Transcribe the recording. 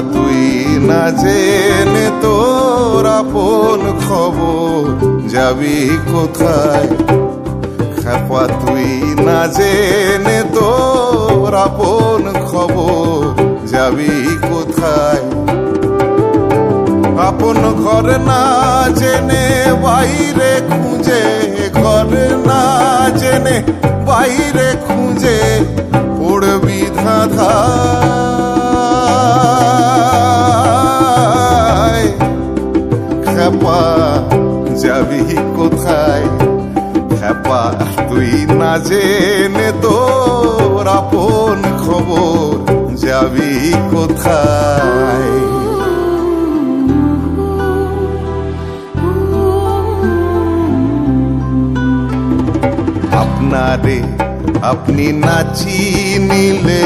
তুই না জেনে তোর আপন খবর যাবি কোথায়? খেপা তুই না জেনে তোর আপন খবর যাবি কোথায়? আপন ঘর না জেনে বাইরে খুঁজে, ঘর না জেনে বাইরে খুঁজে পড়বি ধাঁধায়। খেপা যাবি কোথায়? খেপা তুই না জেনে তোর আপন খবর যাবি কোথায়? আপনারে আপনি না চিনিলে